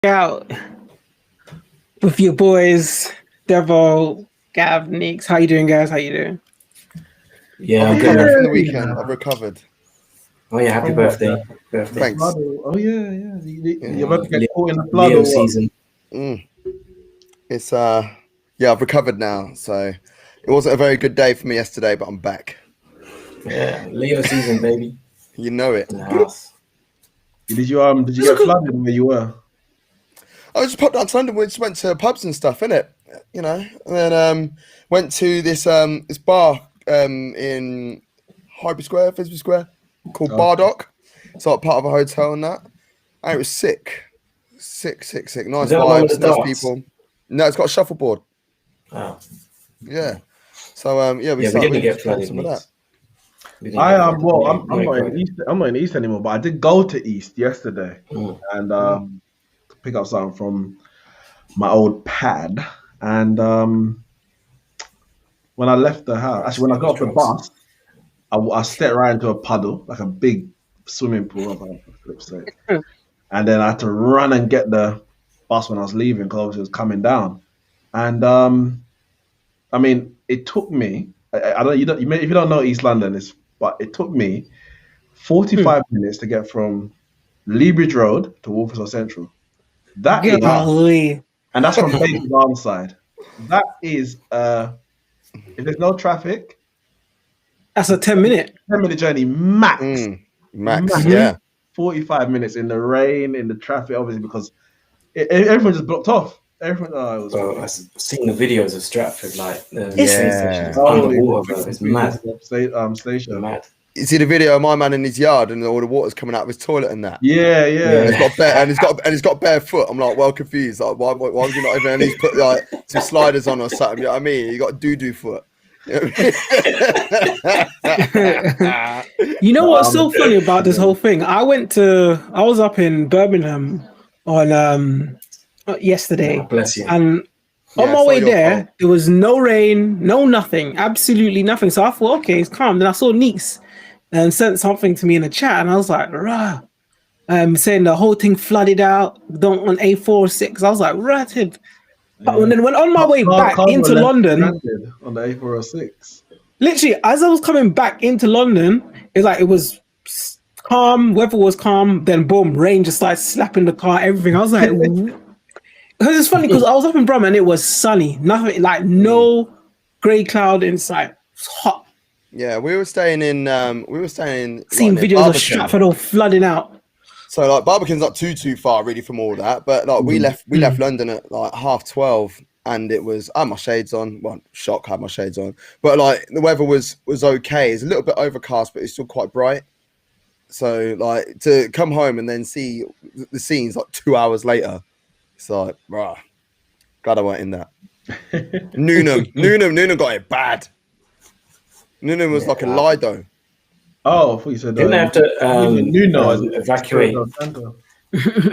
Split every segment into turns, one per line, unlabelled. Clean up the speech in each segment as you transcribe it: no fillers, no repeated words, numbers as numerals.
Out with your boys, Devo, Gav, Neeks. How you doing, guys? How you doing?
Yeah,
I've
I'm good,
recovered
man.
from the weekend. I've recovered.
Oh yeah, happy
From what?
birthday. Happy birthday.
Thanks.
Flood yeah. You're about to get
Leo,
caught in the flood
Leo
or what?
season.
Mm. It's yeah, I've recovered now. So it wasn't a very good day for me yesterday, but I'm back.
Yeah, Leo season, baby.
You know it.
In the house.
Did you get flooded where you were?
I just popped down to London. We just went to pubs and stuff, innit? You know, and then went to this bar in Highbury Square, Finsbury Square, called
Oh.
Bardock. It's like part of a hotel and that. And it was sick. Sick. Nice
that the one with
vibes,
the
nice
darts?
people. No, it's got a shuffleboard.
Oh.
Yeah. So yeah,
We
started
didn't get
with
flooded.
some of that.
We didn't
I
get
am
flooded.
well.
You
I'm
ain't
not in
cried.
East. I'm not in East anymore. But I did go to East yesterday and to pick up something from my old pad. And when I left the house, actually when I got off the bus, I stepped right into a puddle, like a big swimming pool. I was like, for flip's sake. And then I had to run and get the bus when I was leaving because obviously it was coming down. And I mean, it took me. I don't. If you don't know East London, but it took me 45 minutes to get from Lee Bridge Road to Walthamstow Central. That is,
Golly.
and that's from Baker's Armside. That is, if there's no traffic,
That's a 10-minute.
10-minute journey max.
Max, yeah.
45 minutes in the rain, in the traffic, obviously because everyone just blocked off. Everyone, it was.
Bro, I've seen the videos of Stratford, like the
Yeah.
train station is
Oh,
underwater, bro. It's mad.
Station.
Mad.
You see the video of my man in his yard and all the water's coming out of his toilet and that.
Yeah.
And he's got bare foot. I'm like well confused. Like why would you not even at least put like some sliders on or something? You know what I mean? You got doo foot. You know what I mean?
You know what's so funny about this whole thing? I was up in Birmingham on yesterday,
Oh, bless you.
and on
Yeah,
my
it's
way
not your
there,
fault.
there was no rain, no nothing, absolutely nothing. So I thought, okay, it's calm. Then I saw Neeks and sent something to me in the chat, and I was like, rah. Saying the whole thing flooded out, don't on A406. I was like, ratted. And then when on my way back into London,
on the A406.
literally as I was coming back into London, it was calm, weather was calm, then boom, rain just started slapping the car, everything. I was like, because it's funny because I was up in Brum and it was sunny, nothing, like no grey cloud in sight. It was hot.
Yeah, we were staying in
Seeing
near
videos of
Barbican.
Stratford all flooding out.
So like Barbican's not too far really from all that, but like we left London at like 12:30 and it was I had my shades on. Well, shock, had my shades on, but like the weather was okay. It's a little bit overcast, but it's still quite bright. So like to come home and then see the scenes like 2 hours later, it's like, rah, glad I weren't in that. Newnham got it bad. Newnham was like a Lido.
Oh, I thought you said
Didn't they have to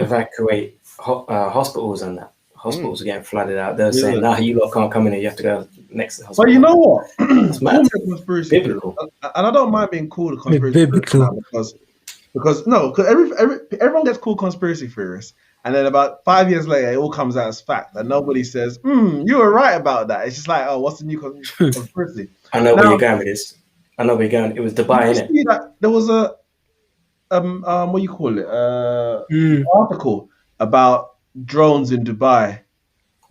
evacuate hospitals and that. Hospitals are getting flooded out. They're saying, "Nah, you lot can't come in here. You have to go next to the hospital."
But you know what?
It's mad.
Conspiracy
Biblical.
and I don't mind being called a conspiracy
Biblical.
theorist because everyone gets called conspiracy theorists, and then about 5 years later, it all comes out as fact, and nobody says, "You were right about that." It's just like, "Oh, what's the new conspiracy?"
I know where you're going with this. I know where you're going. It was Dubai,
Did
innit?
you see that there was a what do you call it? Article about drones in Dubai.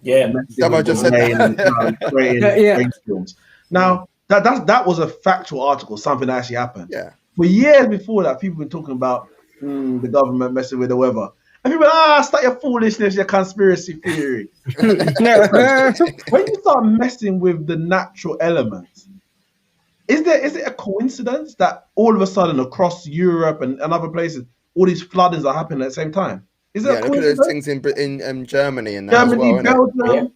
Yeah.
Someone just said
Yeah.
Films. Now that was a factual article, something that actually happened.
Yeah.
For years before that, people been talking about the government messing with the weather, and people start your foolishness, your conspiracy theory. When you start messing with the natural elements, is it a coincidence that all of a sudden across Europe and other places, all these floodings are happening at the same time? Is it a
Look at
coincidence?
those things in Germany and that
Germany,
as well, innit?
Belgium,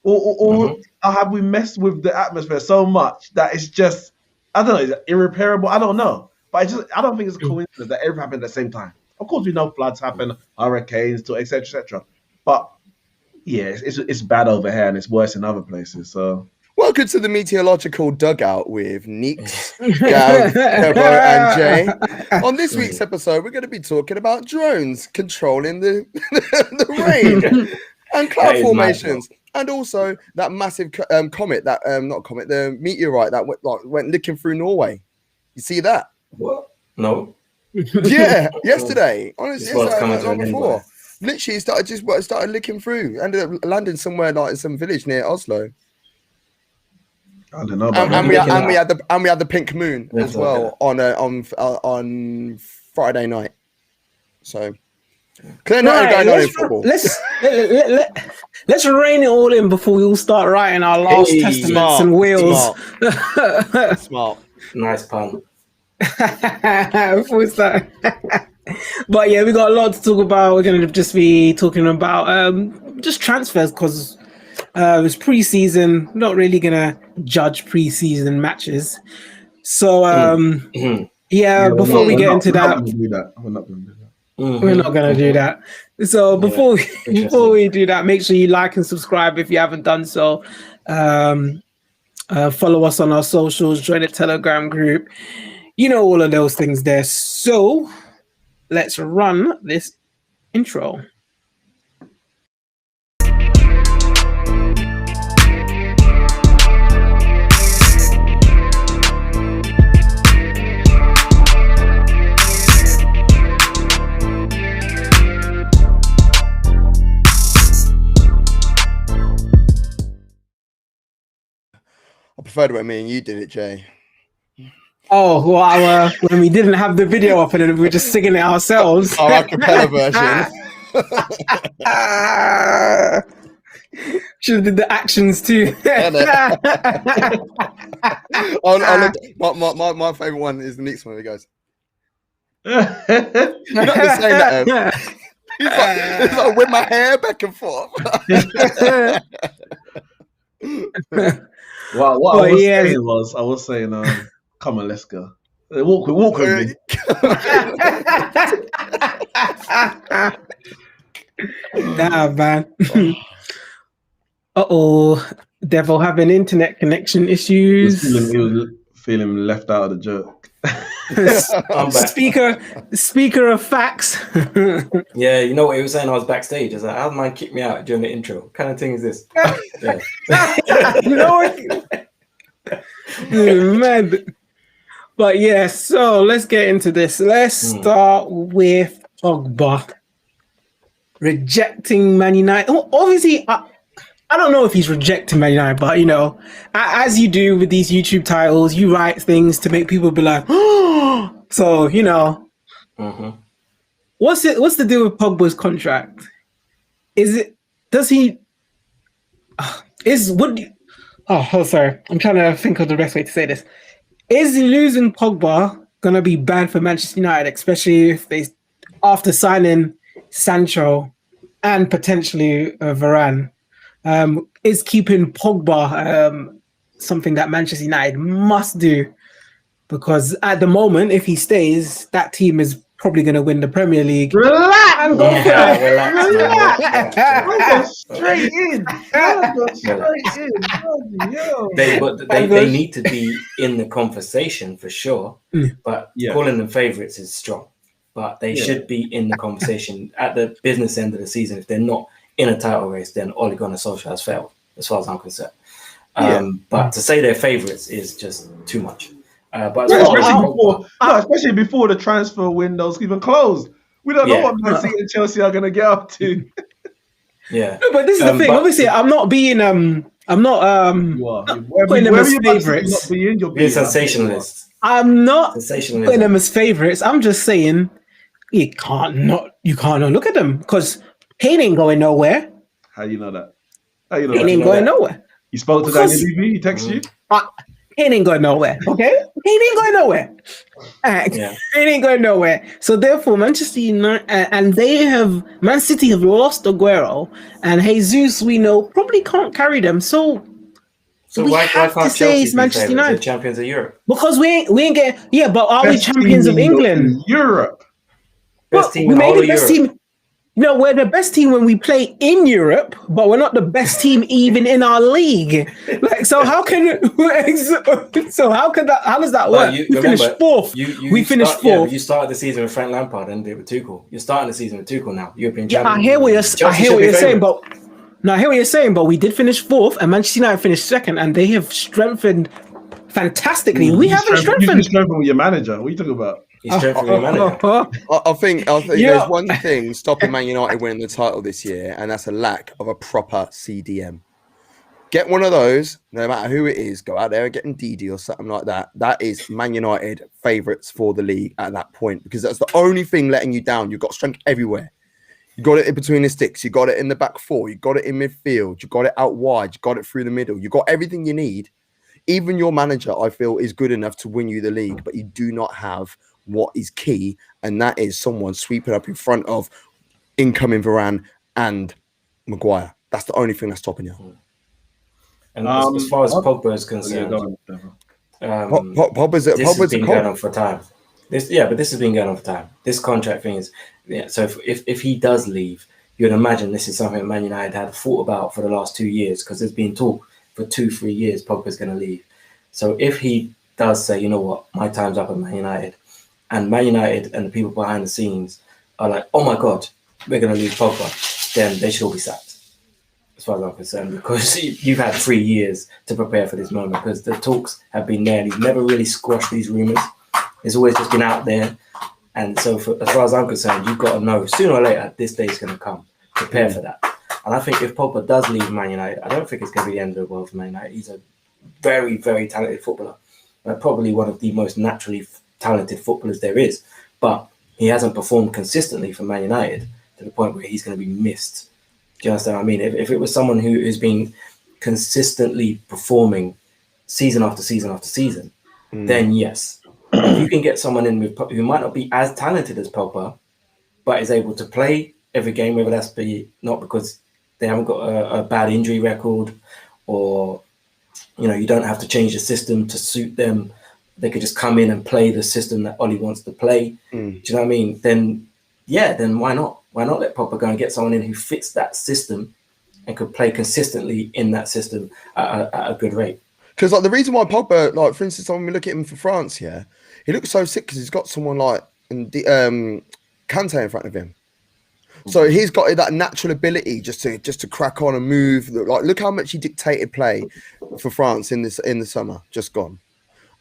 or have we messed with the atmosphere so much that it's just, I don't know, is it irreparable? I don't know. But I don't think it's a coincidence that everything happened at the same time. Of course, we know floods happen, hurricanes, etc., etc. But yeah, it's bad over here and it's worse in other places. So
Welcome to the meteorological dugout with Neeks, Gav, Devo, and Jay. On this week's episode, we're going to be talking about drones controlling the rain and cloud formations, and also that massive comet, that not comet, the meteorite that went licking through Norway. You see that?
What? No.
Yeah, yesterday. Honestly,
before.
Literally, it started licking through, ended up landing somewhere like in some village near Oslo.
I don't know about
and we had the pink moon as well on Friday night. So clear night going on in football.
Let's rein it all in before we all start writing our last testaments and wills.
Smart.
Nice pun.
But yeah, we got a lot to talk about. We're going to just be talking about just transfers because it's pre-season. Not really going to judge pre-season matches. So before we get into that,
we're not going to do that.
We're not going to do that. So before we do that, make sure you like and subscribe if you haven't done so. Follow us on our socials, join the Telegram group. You know, all of those things there. So let's run this intro.
I preferred when me and you did it, Jay.
Oh, well, when we didn't have the video up and then we were just singing it ourselves.
Our acapella version.
Should have did the actions too.
My favorite one is the Neeks one. He goes, "You're not gonna say that." It's like with my hair back and forth.
Well, what I was saying, come on, let's go. Walk with me.
Nah, man. Devo having internet connection issues.
He was feeling left out of the joke.
Speaker of facts.
Yeah, you know what he was saying? I was backstage. I was like, "How man kick me out during the intro? What kind of thing is this?" Yeah.
You know what? Man. But yeah, so let's get into this. Let's start with Pogba rejecting Man United. Obviously, I don't know if he's rejecting Man United, but you know, as you do with these YouTube titles, you write things to make people be like, "Oh!" So you know, what's the deal with Pogba's contract? Sorry, I'm trying to think of the best way to say this. Is losing Pogba gonna be bad for Manchester United, especially if they, after signing Sancho and potentially Varane, is keeping Pogba something that Manchester United must do? Because at the moment, if he stays, that team is probably going to win the Premier League.
Relax!
Straight in. They need to be in the conversation for sure, but calling them favourites is strong. But they should be in the conversation at the business end of the season. If they're not in a title race, then Ole Gunnar Solskjaer has failed, as far as I'm concerned. But to say they're favourites is just too much. But
especially before the transfer windows even closed, we don't know what Man City and Chelsea are going to get up to.
Yeah,
no, but this is the thing. Obviously, I'm not being putting them as favourites.
You're a sensationalist.
I'm not putting them as favourites. I'm just saying you can't not look at them because Kane ain't going nowhere.
How you know that?
Kane ain't going nowhere.
You spoke to Daniel Levy. He texted you.
Kane ain't going nowhere. Okay, Kane ain't going nowhere. Kane ain't going nowhere. So therefore, Manchester United and Man City have lost Aguero, and Jesus, we know, probably can't carry them. So
why can't Chelsea be Manchester United champions of Europe?
Because we ain't getting. But are we champions of England?
Europe.
Best team in all of Europe.
we're the best team when we play in Europe, but we're not the best team even in our league. Like, so how can how does that work? We finished fourth. We finished fourth.
Yeah, but you started the season with Frank Lampard and did it with Tuchel. You're starting the season with Tuchel now. European champion.
I hear what you're saying, but I hear what you're saying. But we did finish fourth, and Manchester United finished second, and they have strengthened fantastically. We haven't strengthened.
You strengthened with your manager. What are you talking about?
I think there's one thing stopping Man United winning the title this year, and that's a lack of a proper CDM. Get one of those, no matter who it is, go out there and get Ndidi or something like that. That is Man United favourites for the league at that point, because that's the only thing letting you down. You've got strength everywhere. You got it in between the sticks. You got it in the back four. You got it in midfield. You got it out wide. You got it through the middle. You got everything you need. Even your manager, I feel, is good enough to win you the league, but you do not have what is key, and that is someone sweeping up in front of incoming Varane and Maguire. That's the only thing that's stopping you.
And as far as Pogba is concerned,
Pogba's
been going on for time. This has been going on for time. This contract thing is, so if he does leave, you'd imagine this is something Man United had thought about for the last 2 years, because there's been talk for 2-3 years Pogba's going to leave. So if he does say, you know what, my time's up at Man United, and Man United and the people behind the scenes are like, oh my God, we're going to lose Pogba, then they should all be sacked, as far as I'm concerned, because you've had 3 years to prepare for this moment, because the talks have been there, and he's never really squashed these rumours. It's always just been out there. And so as far as I'm concerned, you've got to know, sooner or later, this day is going to come. Prepare for that. And I think if Pogba does leave Man United, I don't think it's going to be the end of the world for Man United. He's a very, very talented footballer. Probably one of the most naturally talented footballers there is, but he hasn't performed consistently for Man United to the point where he's going to be missed. Do you understand what I mean? If it was someone who has been consistently performing season after season after season, then yes. If you can get someone in who might not be as talented as Pogba, but is able to play every game, whether that's not because they haven't got a bad injury record, or you don't have to change the system to suit them. They could just come in and play the system that Ollie wants to play. Do you know what I mean? Then why not? Why not let Pogba go and get someone in who fits that system and could play consistently in that system at a good rate? Because
the reason why Pogba, for instance, when we look at him for France, he looks so sick because he's got someone like Kante in front of him. So he's got that natural ability just to crack on and move. Look how much he dictated play for France in the summer, just gone.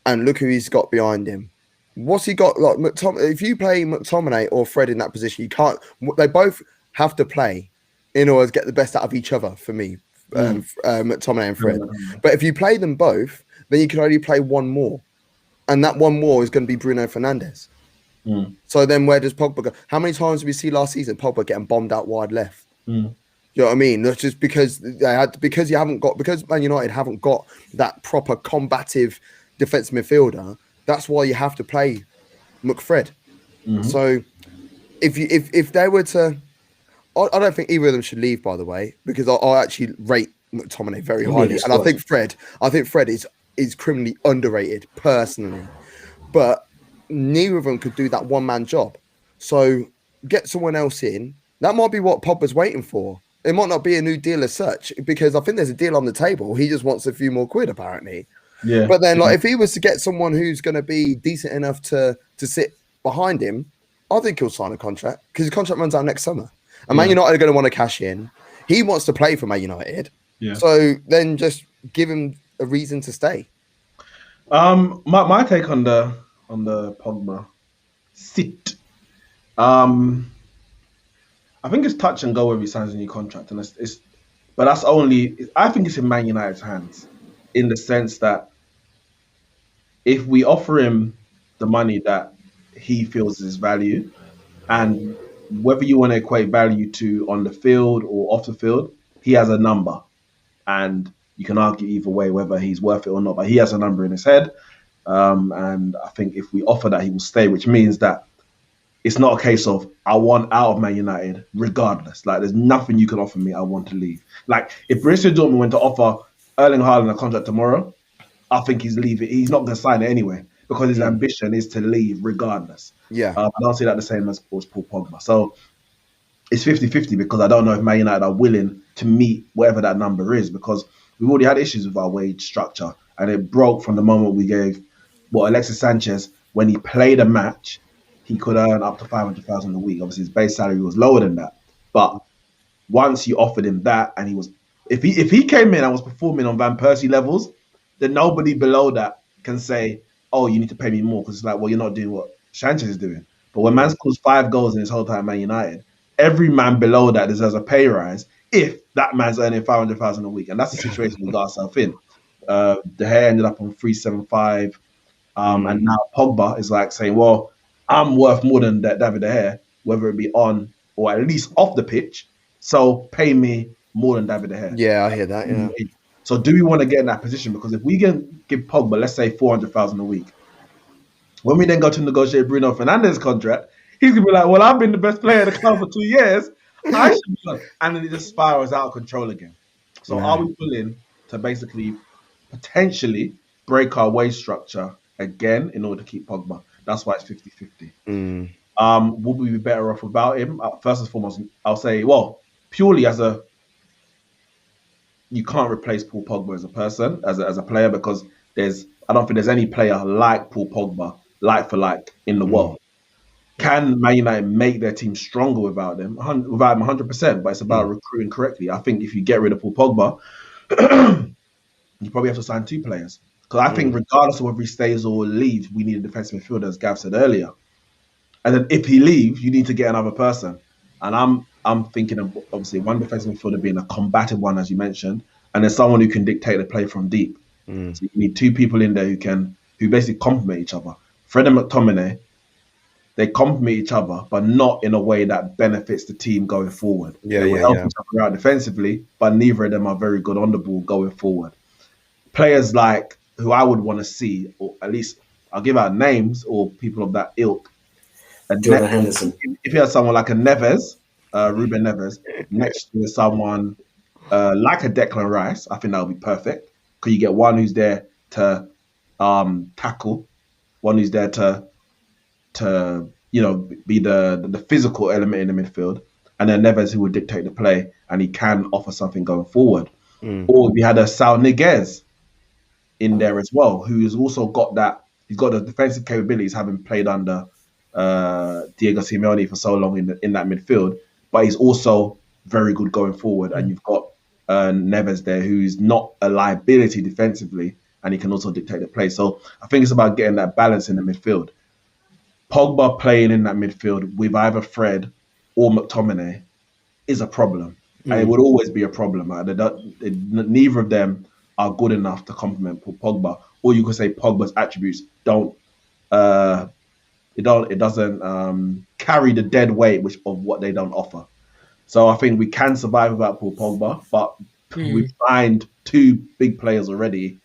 And look who he's got behind him. What's he got? If you play McTominay or Fred in that position, you can't. They both have to play in order to get the best out of each other. For me, McTominay and Fred. But if you play them both, then you can only play one more, and that one more is going to be Bruno Fernandes. So then where does Pogba go? How many times did we see last season Pogba getting bombed out wide left? You know what I mean? That's just because because Man United haven't got that proper combative defensive midfielder. That's why you have to play McFred. So if they were to, I don't think either of them should leave, by the way, because I actually rate McTominay very highly, and I think Fred is criminally underrated personally, but neither of them could do that one-man job. So get someone else in. That might be what Pogba's waiting for. It might not be a new deal as such, because I think there's a deal on the table. He just wants a few more quid, apparently. Yeah. But then, if he was to get someone who's going to be decent enough to sit behind him, I think he'll sign a contract, because his contract runs out next summer. And Man United are going to want to cash in. He wants to play for Man United. Yeah. So then just give him a reason to stay.
My take on the Pogba sit. I think it's touch and go whether he signs a new contract, and but that's only. I think it's in Man United's hands, in the sense that if we offer him the money that he feels is value, and whether you want to equate value to on the field or off the field, he has a number, and you can argue either way whether he's worth it or not. But he has a number in his head. And I think if we offer that, he will stay, which means that it's not a case of I want out of Man United regardless. There's nothing you can offer me. I want to leave. If Borussia Dortmund went to offer Erling Haaland a contract tomorrow, I think he's leaving. He's not going to sign it anyway, because his ambition is to leave regardless. Yeah, I don't see that the same as Paul Pogba. So it's 50-50 because I don't know if Man United are willing to meet whatever that number is, because we've already had issues with our wage structure, and it broke from the moment we gave Alexis Sanchez, when he played a match, he could earn up to 500,000 a week. Obviously, his base salary was lower than that, but once you offered him that, and he was, if he came in and was performing on Van Persie levels, then nobody below that can say, oh, you need to pay me more, because it's like, well, you're not doing what Sanchez is doing. But when man scores 5 goals in his whole time at Man United, every man below that deserves a pay rise if that man's earning 500,000 a week, and that's the situation we got ourselves in. De Gea ended up on 375, and now Pogba is like saying, well, I'm worth more than David De Gea, whether it be on or at least off the pitch. So pay me more than David De Gea.
Yeah, I hear that. Yeah.
So do we want to get in that position? Because if we can give Pogba, let's say 400,000 a week, when we then go to negotiate Bruno Fernandes' contract, he's gonna be like, "Well, I've been the best player in the club for 2 years. I should be on." And then it just spirals out of control again. So are we willing to basically potentially break our wage structure again in order to keep Pogba? That's why it's 50-50. Would we be better off without him? First and foremost, I'll say, well, purely you can't replace Paul Pogba as a person, as a player, because I don't think there's any player like Paul Pogba, like for like, in the world. Can Man United make their team stronger without him? Without him 100%, but it's about recruiting correctly. I think if you get rid of Paul Pogba, you probably have to sign 2 players. Because I think regardless of whether he stays or leaves, we need a defensive midfielder, as Gav said earlier. And then if he leaves, you need to get another person. And I'm thinking of, obviously, one defensive midfielder being a combative one, as you mentioned, and then someone who can dictate the play from deep. So you need 2 people in there who basically complement each other. Fred and McTominay, they complement each other, but not in a way that benefits the team going forward. They will help each other out defensively, but neither of them are very good on the ball going forward. Players like who I would want to see, or at least I'll give out names or people of that ilk.
Jordan Henderson.
If you had someone like a Neves, Ruben Neves, next to someone like a Declan Rice, I think that would be perfect. Because you get one who's there to tackle, one who's there to be the physical element in the midfield, and then Neves who would dictate the play, and he can offer something going forward. Or if you had a Saul Niguez in there as well, who's also got that, he's got the defensive capabilities, having played under Diego Simeone for so long in that midfield, but he's also very good going forward. And you've got Neves there, who's not a liability defensively, and he can also dictate the play. So I think it's about getting that balance in the midfield. Pogba playing in that midfield with either Fred or McTominay is a problem, and it would always be a problem. Neither of them are good enough to complement Pogba, or you could say Pogba's attributes it doesn't carry the dead weight of what they don't offer. So I think we can survive without Paul Pogba, but we've signed 2 big players already,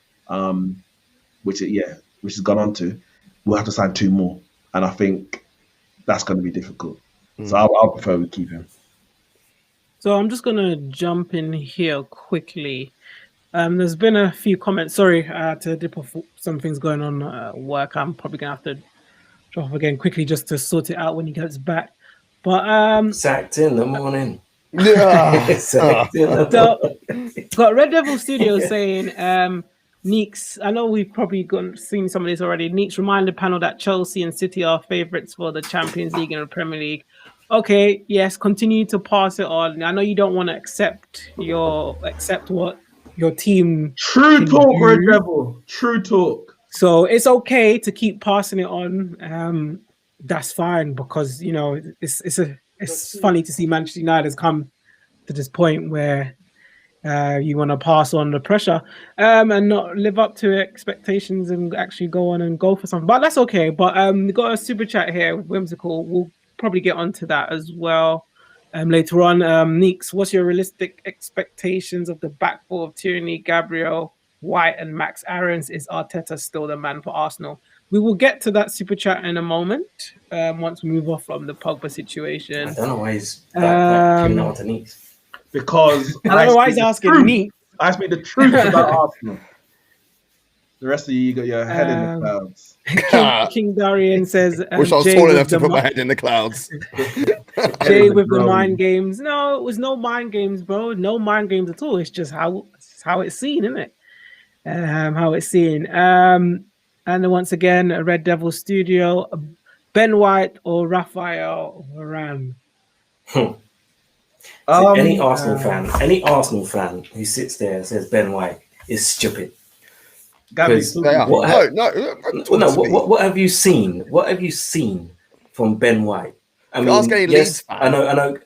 which has gone on to. We'll have to sign 2 more, and I think that's going to be difficult. So I'll prefer we keep him.
So I'm just going to jump in here quickly. There's been a few comments. Sorry, I had to dip off some things going on at work. I'm probably going to have to drop off again quickly just to sort it out when he gets back. But
sacked in the morning.
Sacked in the morning. Got Red Devil Studio saying, Neeks, I know we've probably seen some of this already. Neeks reminded panel that Chelsea and City are favourites for the Champions League and the Premier League. Okay, yes, continue to pass it on. I know you don't want to accept what your team.
True talk, Red Devil. True talk.
So it's okay to keep passing it on. That's fine, because it's funny to see Manchester United has come to this point where you want to pass on the pressure and not live up to expectations and actually go on and go for something. But that's okay. But we got a super chat here, Whimsical. We'll probably get onto that as well later on. Neeks, what's your realistic expectations of the back four of Tierney, Gabriel, White, and Max Aarons? Is Arteta still the man for Arsenal? We will get to that super chat in a moment once we move off from the Pogba situation.
I don't know why he's giving that one to Neeks.
Because
I don't know why he's asking me.
Ask me the truth about Arsenal. The rest of you got your head in the clouds.
King Darian says,
wish I was
Jay
tall
with
enough to
the
put my head in the clouds.
Jay with the mind games. No, it was no mind games, bro. No mind games at all. It's just how it's seen, isn't it? How it's seen. And then once again, a Red Devil Studio, Ben White or Raphael Varane.
Any Arsenal fan who sits there and says Ben White is stupid.
Because
what have you seen? What have you seen from Ben White? I mean, yes, I know. I know,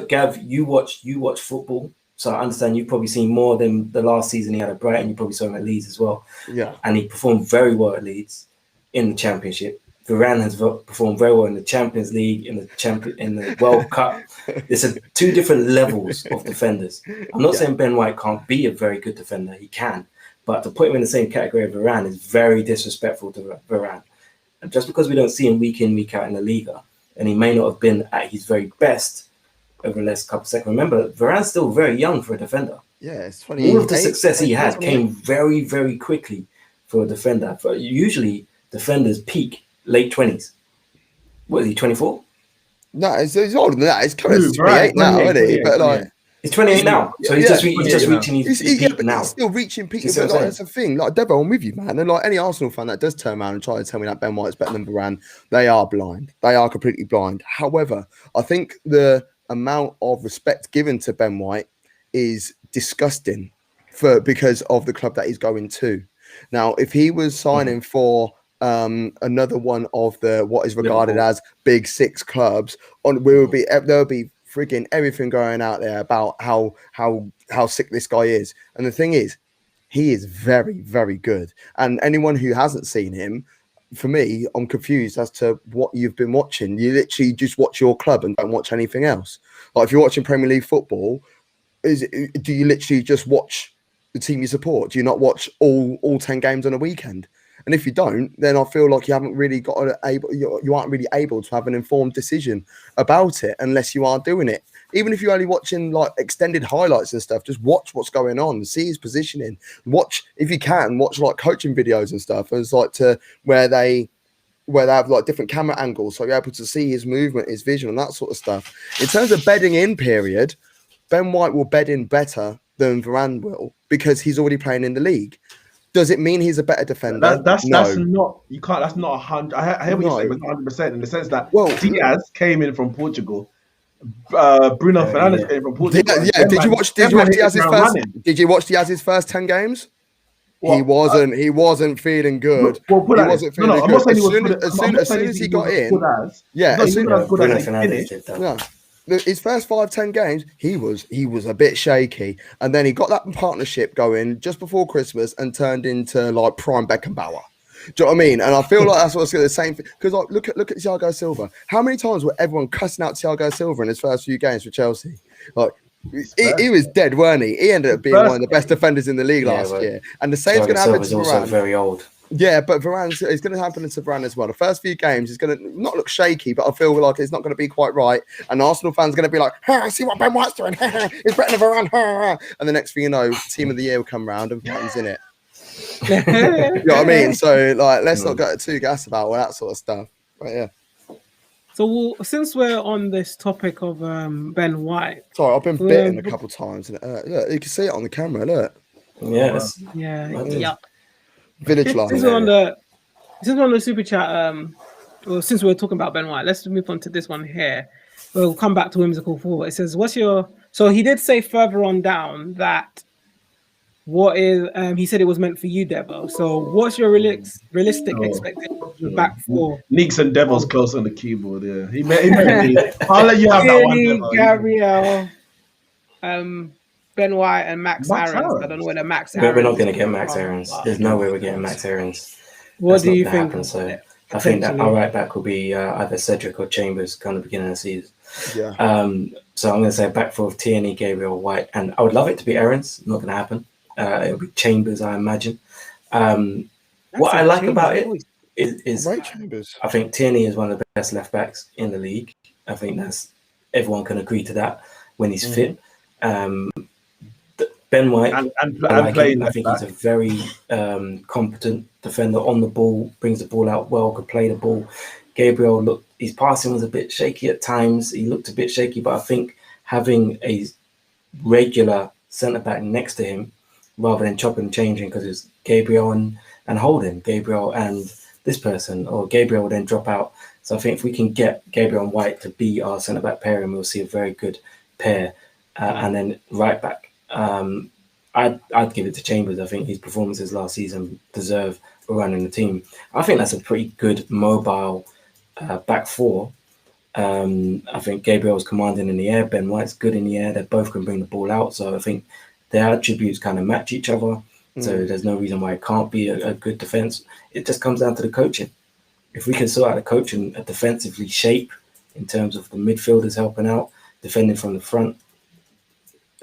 Gav. You watch football, so I understand you've probably seen more than the last season he had at Brighton. You probably saw him at Leeds as well.
Yeah,
and he performed very well at Leeds in the Championship. Varane has performed very well in the Champions League, in the World Cup. There's two different levels of defenders. I'm not saying Ben White can't be a very good defender. He can. But to put him in the same category of Varane is very disrespectful to Varane. And just because we don't see him week in, week out in the Liga, and he may not have been at his very best over the last couple of seconds. Remember, Varane's still very young for a defender.
Yeah, it's 20.
All of the success he had came very, very quickly for a defender. Usually, defenders peak late 20s. What is he, 24?
No, he's older than that. He's coming to 28 now, isn't he? But like...
He's 28 now, so he's just reaching his peak now.
He's still reaching peak. But like, that's the thing. Like Devo, I'm with you, man. And like any Arsenal fan that does turn around and try to tell me that Ben White's better than Varane, they are blind. They are completely blind. However, I think the amount of respect given to Ben White is disgusting because of the club that he's going to. Now, if he was signing for another one of the what is regarded as big six clubs, there would be frigging everything going out there about how sick this guy is. And the thing is, he is very, very good. And anyone who hasn't seen him, for me, I'm confused as to what you've been watching. You literally just watch your club and don't watch anything else. Like if you're watching Premier League football, do you literally just watch the team you support? Do you not watch all 10 games on a weekend? And if you don't, then I feel like you aren't really able to have an informed decision about it unless you are doing it. Even if you're only watching like extended highlights and stuff, just watch what's going on, see his positioning. Watch, if you can, watch like coaching videos and stuff. And it's like where they have like different camera angles, so you're able to see his movement, his vision, and that sort of stuff. In terms of bedding in period, Ben White will bed in better than Varane will because he's already playing in the league. Does it mean he's a better defender?
That's not 100. I hear what you're saying, but not 100% in the sense that Diaz came in from Portugal. Bruno Fernandes came from Portugal.
Did you watch Diaz's first 10 games? What? He wasn't feeling good. As soon as he got in,
Bruno Fernandes did that.
Yeah. His first 5-10 games, he was a bit shaky, and then he got that partnership going just before Christmas and turned into like prime Beckenbauer. Do you know what I mean? And I feel like that's what's the same thing. Because like look at Thiago Silva. How many times were everyone cussing out Thiago Silva in his first few games for Chelsea? Like he was dead, weren't he? He ended up being one of the best defenders in the league last year. And the same's going to happen to Varane.
Also very old.
Yeah, but Varane, it's going to happen to Varane as well. The first few games, he's going to not look shaky, but I feel like it's not going to be quite right. And Arsenal fans are going to be like, see what Ben White's doing. He's better than Varane. And the next thing you know, Team of the Year will come round and Varane's in it. You know what I mean? So, like, let's not get too gassed about all that sort of stuff. But yeah.
So, since we're on this topic of Ben White.
Sorry, I've been bitten a couple of times. And, look, you can see it on the camera, look.
Yes.
Yeah.
Village life.
Since we're on the super chat, since we're talking about Ben White, let's move on to this one here. We'll come back to whimsical football. It says, so he did say further on down that he said it was meant for you, Devo. So what's your realistic expectation back for?
Neeks and Devo's close on the keyboard, yeah. He may be. I'll let you have that one, Devo.
Gabriel, Ben White and Max Aarons. I don't know whether Max Aarons.
We're not going to get Max Aarons. There's no way we're getting Max Aarons.
What do you think?
So I think that our right back will be either Cedric or Chambers kind of beginning of the season.
Yeah.
So I'm going to say back four of Tierney, Gabriel, White, and I would love it to be Aarons. Not going to happen. It'll be Chambers, I imagine. What I like about it is I think Tierney is one of the best left backs in the league. I think everyone can agree to that when he's fit. Ben White,
and
like
playing.
I think he's a very competent defender on the ball, brings the ball out well, could play the ball. Gabriel, his passing was a bit shaky at times. He looked a bit shaky, but I think having a regular centre back next to him, rather than chopping and changing, because it's Gabriel and Holden, Gabriel and this person, or Gabriel will then drop out. So I think if we can get Gabriel and White to be our centre back pairing, we'll see a very good pair. And then right back. I'd give it to Chambers. I think his performances last season deserve a run in the team. I think that's a pretty good mobile back four. I think Gabriel's commanding in the air. Ben White's good in the air. They both can bring the ball out. So I think their attributes kind of match each other. So there's no reason why it can't be a good defense. It just comes down to the coaching. If we can sort out the coaching, a defensively shape in terms of the midfielders helping out, defending from the front,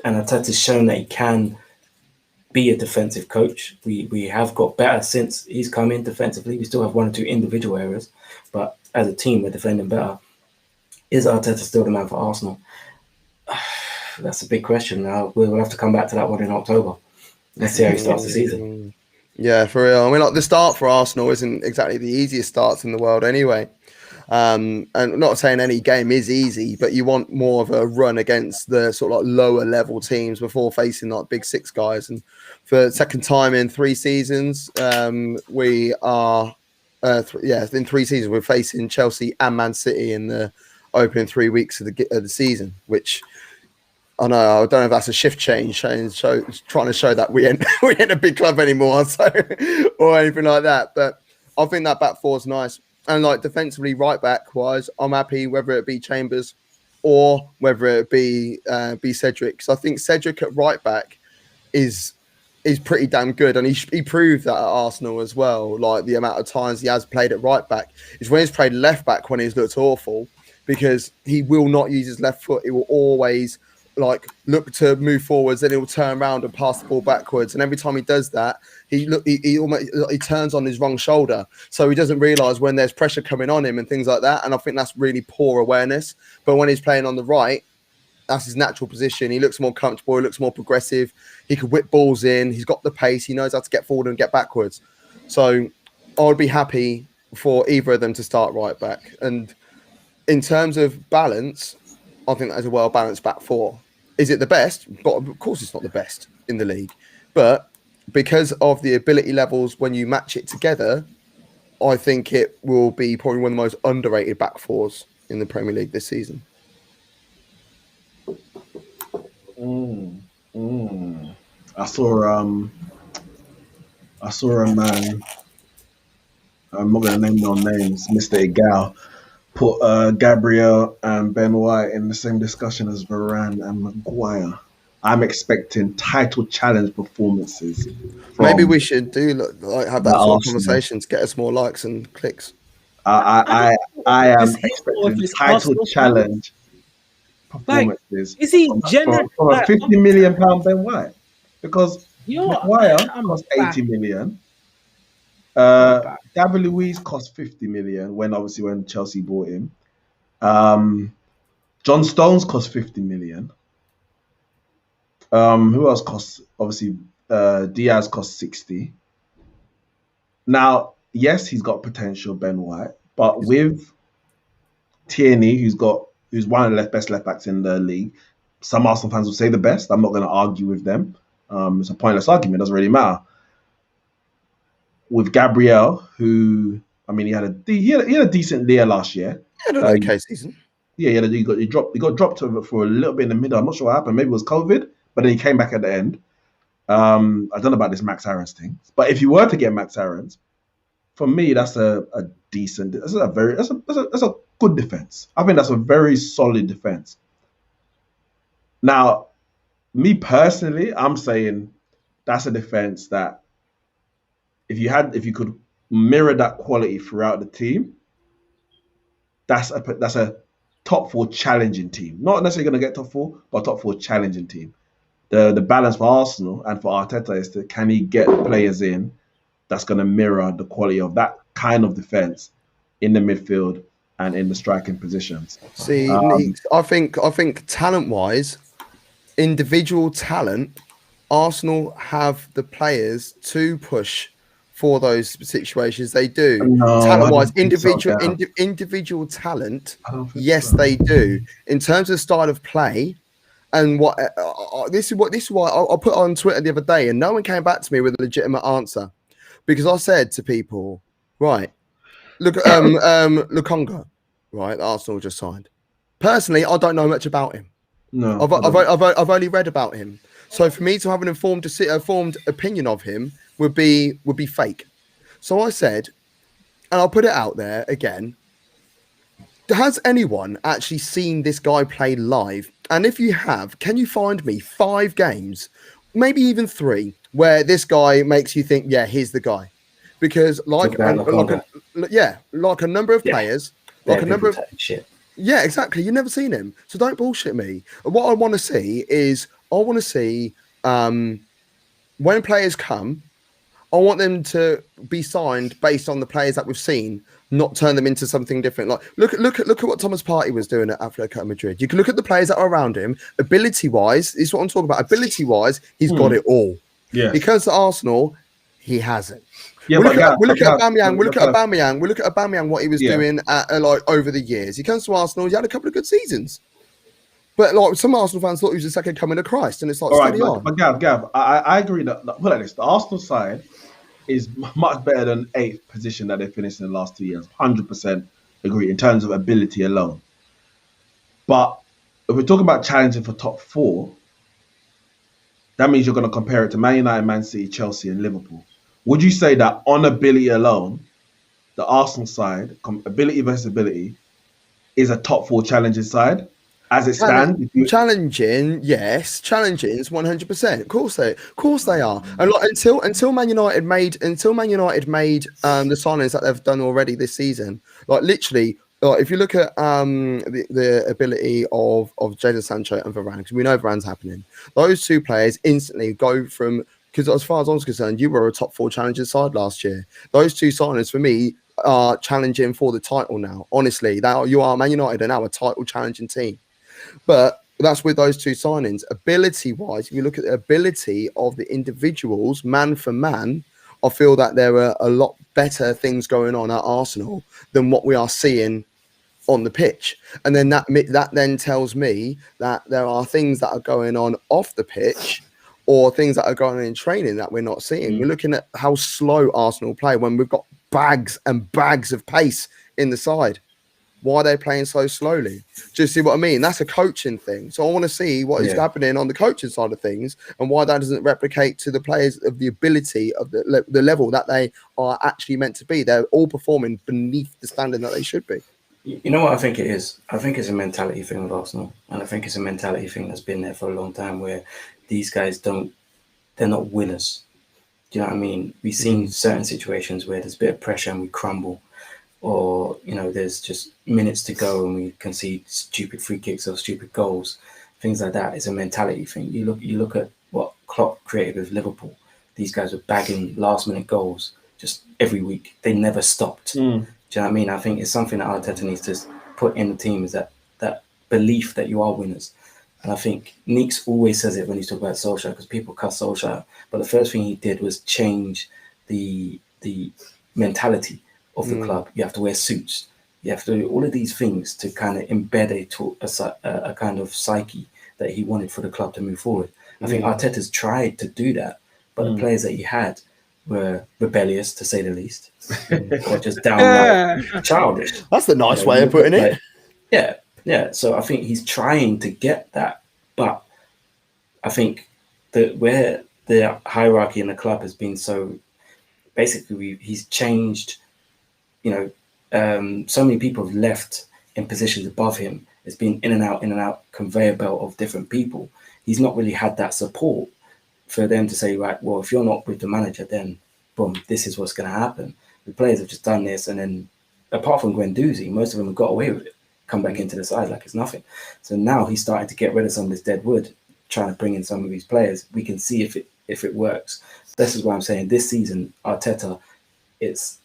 and Arteta's shown that he can be a defensive coach. We have got better since he's come in defensively. We still have one or two individual errors, but as a team, we're defending better. Is Arteta still the man for Arsenal? That's a big question. We'll have to come back to that one in October. Let's see how he starts the season.
Yeah, for real. I mean, like the start for Arsenal isn't exactly the easiest starts in the world anyway. And not saying any game is easy, but you want more of a run against the sort of like lower level teams before facing like big six guys. And for the second time in 3 seasons, we are, in 3 seasons, we're facing Chelsea and Man City in the opening 3 weeks of the season, which I know, I don't know if that's a shift change, trying to show that we ain't a big club anymore, so or anything like that. But I think that back four is nice. And like defensively, right back wise, I'm happy whether it be Chambers or whether it be Cedric. So I think Cedric at right back is pretty damn good, and he proved that at Arsenal as well. Like the amount of times he has played at right back is when he's played left back when he's looked awful, because he will not use his left foot. He will always like look to move forwards, then he'll turn around and pass the ball backwards. And every time he does that, he turns on his wrong shoulder, so he doesn't realise when there's pressure coming on him and things like that. And I think that's really poor awareness. But when he's playing on the right, that's his natural position. He looks more comfortable. He looks more progressive. He can whip balls in. He's got the pace. He knows how to get forward and get backwards. So I would be happy for either of them to start right back. And in terms of balance, I think that's a well-balanced back four. Is it the best? But of course it's not the best in the league. But because of the ability levels when you match it together, I think it will be probably one of the most underrated back fours in the Premier League this season.
I saw a man, I'm not going to name no names, Mr. Egal, put Gabriel and Ben White in the same discussion as Varane and Maguire. I'm expecting title challenge performances.
Maybe we should have that sort of conversation to get us more likes and clicks.
I am expecting title challenge performances.
Is he generous
from a £50 million Ben White? Because Maguire cost 80 million. David Luiz cost 50 million when Chelsea bought him. John Stones cost 50 million. Who else costs? Obviously, Diaz cost 60. Now, yes, he's got potential, Ben White, but with Tierney, who's one of the best left backs in the league. Some Arsenal fans will say the best. I'm not going to argue with them. It's a pointless argument. It doesn't really matter. With Gabriel, who he had a decent year last year.
He had an okay season.
Yeah, he got dropped for a little bit in the middle. I'm not sure what happened. Maybe it was COVID, but then he came back at the end. I don't know about this Max Aarons thing, but if you were to get Max Aarons, for me, that's a good defense. I think that's a very solid defense. Now, me personally, I'm saying that's a defense that if you could mirror that quality throughout the team, that's a top 4 challenging team. Not necessarily going to get top 4, but top 4 challenging team. The balance for Arsenal and for Arteta is can he get players in that's going to mirror the quality of that kind of defense in the midfield and in the striking positions.
See, Neeks, I think talent-wise, individual talent, Arsenal have the players to push for those situations. They do.
No,
Talent-wise,
so,
individual talent,
I don't think
yes,
so.
they do. In terms of style of play, and what this is why I put on Twitter the other day, and no one came back to me with a legitimate answer, because I said to people, right, look, Lukonga, right, Arsenal just signed. Personally, I don't know much about him.
No,
I've only read about him. So for me to have an informed opinion of him would be fake. So I said, and I'll put it out there again. Has anyone actually seen this guy play live? And if you have, can you find me 5 games, maybe even 3, where this guy makes you think, yeah, he's the guy? Because like a number of players, like a number of
shit.
Yeah, exactly. You've never seen him, so don't bullshit me. What I want to see is, when players come, I want them to be signed based on the players that we've seen, not turn them into something different. Like look at what Thomas Partey was doing at Atletico Madrid. You can look at the players that are around him. Ability wise, this is what I'm talking about. Ability wise, he's got it all.
Yeah.
Because to Arsenal, he hasn't.
Yeah,
we look at Aubameyang, what he was doing over the years. He comes to Arsenal, he had a couple of good seasons. But like some Arsenal fans thought he was the second coming of Christ, and it's like steady on.
But Gav, I agree that put like this, the Arsenal side is much better than 8th position that they finished in the last 2 years. 100% agree in terms of ability alone. But if we're talking about challenging for top 4, that means you're going to compare it to Man United, Man City, Chelsea, and Liverpool. Would you say that on ability alone, the Arsenal side, ability versus ability, is a top 4 challenging side as it stands?
Challenging, yes. Challenging is 100%. Of course they are. And like, until Man United made the signings that they've done already this season, like literally. Like if you look at the ability of Jadon Sancho and Varane, because we know Varane's happening, those 2 players instantly go from. Because as far as I was concerned, you were a top 4 challenger side last year. Those 2 signings for me are challenging for the title now. Honestly, you are Man United are now a title challenging team. But that's with those 2 signings. Ability-wise, if you look at the ability of the individuals, man for man, I feel that there are a lot better things going on at Arsenal than what we are seeing on the pitch. And then that then tells me that there are things that are going on off the pitch, or things that are going on in training that we're not seeing. We're looking at how slow Arsenal play when we've got bags and bags of pace in the side. Why are they playing so slowly? Do you see what I mean? That's a coaching thing. So I want to see what is happening on the coaching side of things, and why that doesn't replicate to the players of the ability of the level that they are actually meant to be. They're all performing beneath the standard that they should be.
You know what I think it is? I think it's a mentality thing with Arsenal. And I think it's a mentality thing that's been there for a long time, where these guys they're not winners. Do you know what I mean? We've seen certain situations where there's a bit of pressure and we crumble, or, there's just minutes to go and we concede stupid free kicks or stupid goals. Things like that. It's a mentality thing. You look at what Klopp created with Liverpool. These guys were bagging last minute goals just every week. They never stopped. Do you know what I mean? I think it's something that Arteta needs to put in the team, is that belief that you are winners. And I think Neeks always says it when he's talking about Solskjaer, because people cuss Solskjaer. But the first thing he did was change the mentality of the club. You have to wear suits. You have to do all of these things to kind of embed a kind of psyche that he wanted for the club to move forward. I think Arteta's tried to do that, but the players that he had were rebellious, to say the least, or just downright childish.
That's a nice way of putting it.
Yeah. So I think he's trying to get that, but I think that where the hierarchy in the club has been so, basically he's changed. So many people have left in positions above him. It's been in and out conveyor belt of different people. He's not really had that support for them to say, right, well, if you're not with the manager, then boom, this is what's going to happen. The players have just done this, and then apart from Guendouzi, most of them have got away with it, come back into the side like it's nothing. So now he's starting to get rid of some of this dead wood, trying to bring in some of these players. We can see if it works. This is why I'm saying this season, Arteta, it's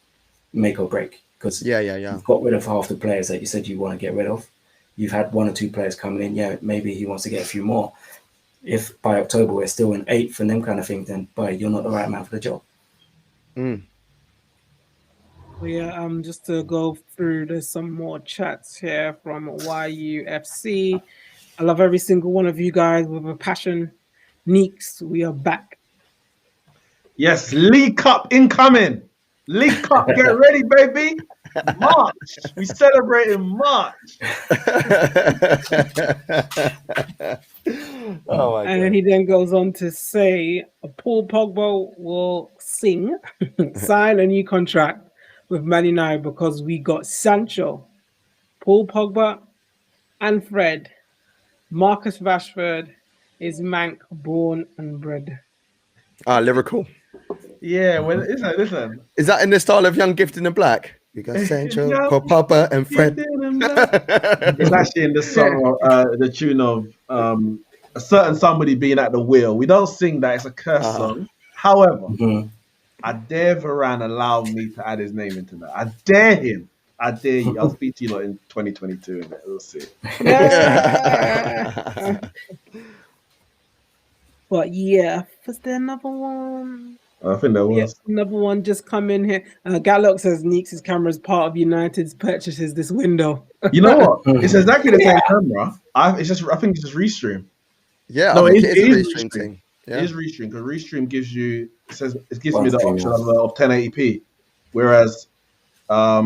make or break, because you've got rid of half the players that you said you want to get rid of. You've had 1 or 2 players coming in. Yeah, maybe he wants to get a few more. if by October we're still in 8th and them kind of thing, then you're not the right man for the job.
Well, yeah, just to go through, there's some more chats here from YUFC. I love every single one of you guys with a passion. Neeks, we are back.
Yes, League Cup incoming. League Cup, get ready, baby. March. We celebrate in March.
Oh my
And
God.
he then goes on to say, Paul Pogba will sign a new contract with Man United because we got Sancho, Paul Pogba, and Fred. Marcus Rashford is Manc born and bred.
Lyrical.
Yeah, well, listen.
Is that in the style of Young Gifted and Black? You got Sancho, Paul Pogba, and Fred.
It's actually in the song, the tune of a certain somebody being at the wheel. We don't sing that; it's a curse song. However, I dare Varane allow me to add his name into that. I dare him. I dare you. I'll speak to you lot in 2022, and we'll see.
But yeah, was there another one?
I think there was.
Yeah, another one just come in here. Gallock says Neeks' camera is part of United's purchases this window.
You know what? It's exactly the same camera. I think it's just Restream.
Yeah,
no,
I think
it is
Restream thing. Yeah.
It is Restream because Restream gives you me the option of 1080p, whereas I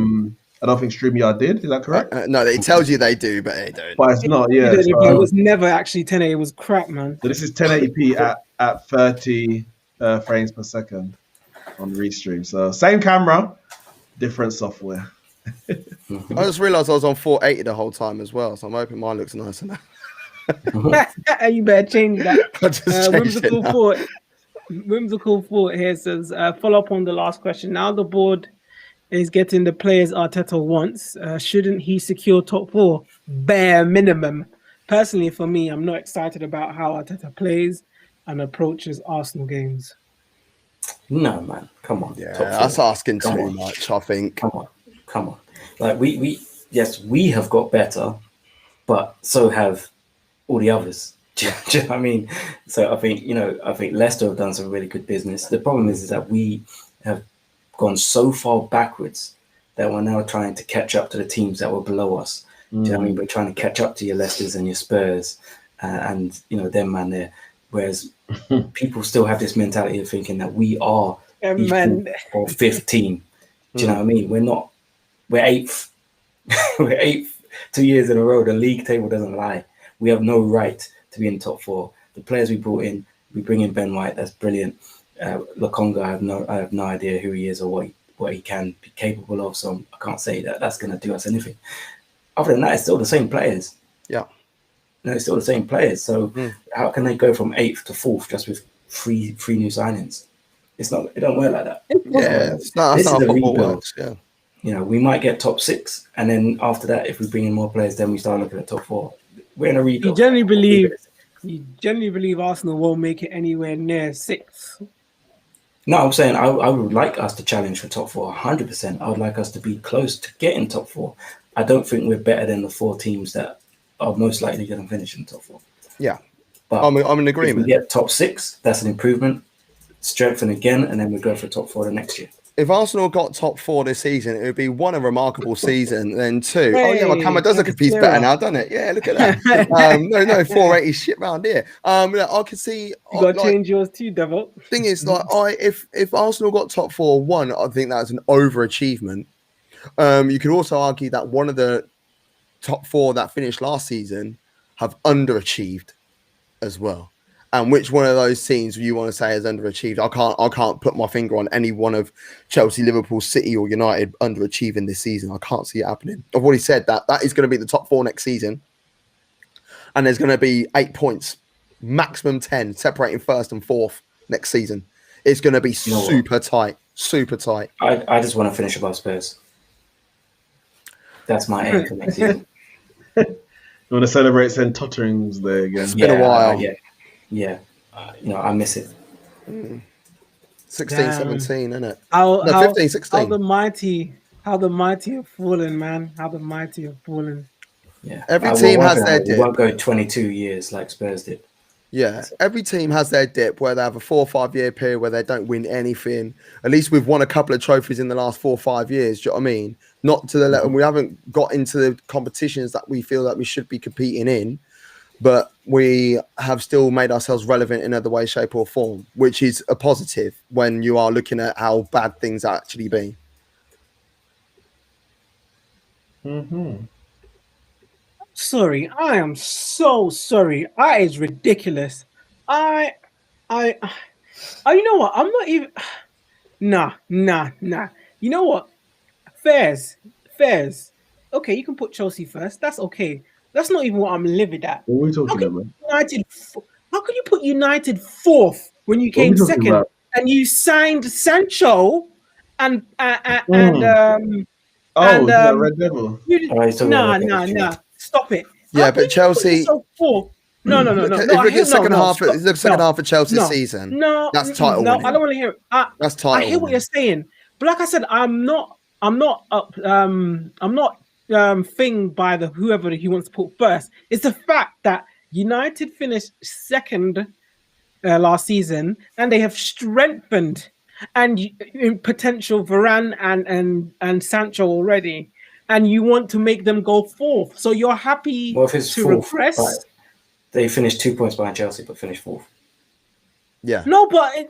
don't think StreamYard did. Is that correct?
No, it tells you they do, but they don't.
But it's not. Yeah,
it was never actually 1080. It was crap, man.
So this is 1080p at 30 frames per second on Restream. So same camera, different software.
I just realised I was on 480 the whole time as well, so I'm hoping mine looks nicer now.
You better change that.
I just
Whimsical Thought here says, follow up on the last question. Now the board is getting the players Arteta wants. Shouldn't he secure top 4? Bare minimum. Personally, for me, I'm not excited about how Arteta plays and approaches Arsenal games.
No, man. Come on.
Yeah, that's asking too much, I think.
Come on. Like we have got better, but so have all the others. Do you know what I mean? So I think Leicester have done some really good business. The problem is that we have gone so far backwards that we're now trying to catch up to the teams that were below us. Do you know what I mean? We're trying to catch up to your Leicesters and your Spurs and them man there. Whereas people still have this mentality of thinking that we are the 4th or 5th team. Do you know what I mean? We're not. We're 8th. We're 8th 2 years in a row. The league table doesn't lie. We have no right to be in top 4. The players we brought in, we bring in Ben White. That's brilliant. Lokonga, I have no idea who he is or what he can be capable of. So I can't say that that's going to do us anything. Other than that, it's still the same players.
Yeah.
No, it's still the same players. So how can they go from 8th to 4th just with three new signings? It's not. It don't work like that.
It's not how football works. Yeah.
We might get top 6, and then after that, if we bring in more players, then we start looking at top 4. We're in a rebuild.
You generally believe Arsenal won't make it anywhere near 6.
No, I'm saying I would like us to challenge for top 4, 100%. I would like us to be close to getting top 4. I don't think we're better than the 4 teams that are most likely going to finish in top 4.
Yeah,
but
I'm in agreement.
If we get top 6, that's an improvement. Strengthen again, and then we go for top 4 the next year.
If Arsenal got top 4 this season, it would be 1, a remarkable season, then 2. My camera does look a piece better now, doesn't it? Yeah, look at that. No, 480 shit round here. I can see.
You got to change yours too, Devo.
Thing is, if Arsenal got top 4, 1, I think that's an overachievement. You could also argue that one of the top 4 that finished last season have underachieved as well. And which one of those teams you want to say has underachieved? I can't put my finger on any one of Chelsea, Liverpool, City, or United underachieving this season. I can't see it happening. I've already said that is going to be the top 4 next season, and there's going to be 8 points, maximum 10, separating 1st and 4th next season. It's going to be super tight.
I just want to finish above Spurs. That's my aim for next season.
You want to celebrate St. Tottering's Day again?
It's been a while.
Yeah. I miss it.
16, 17, isn't it?
15,
16.
How the mighty have fallen, man. How the mighty have fallen.
Yeah.
Every team has their
dip. We won't go 22 years like Spurs did.
Yeah, every team has their dip where they have a 4 or 5 year period where they don't win anything. At least we've won a couple of trophies in the last 4 or 5 years. Do you know what I mean? Not to the level, we haven't got into the competitions that we feel that we should be competing in, but we have still made ourselves relevant in other way, shape, or form, which is a positive when you are looking at how bad things actually been.
Sorry, I am so sorry. That is ridiculous. You know what? I'm not even. Nah. You know what? Fairs. Okay, you can put Chelsea first. That's okay. That's not even what I'm livid at.
What are we talking about?
How can you put United fourth when you came second and you signed Sancho and
Red Devil.
Nah. Stop it.
Yeah, but Chelsea.
No.
If we get second half of Chelsea's season, that's title.
No, I don't want to hear it.
That's title.
I hear what you're saying, but like I said, I'm not thing by the whoever he wants to put first. It's the fact that United finished second last season, and they have strengthened and in potential Varane and Sancho already, and you want to make them go fourth. So you're happy to regress.
Right. They finished 2 points behind Chelsea, but finished fourth.
Yeah.
No, but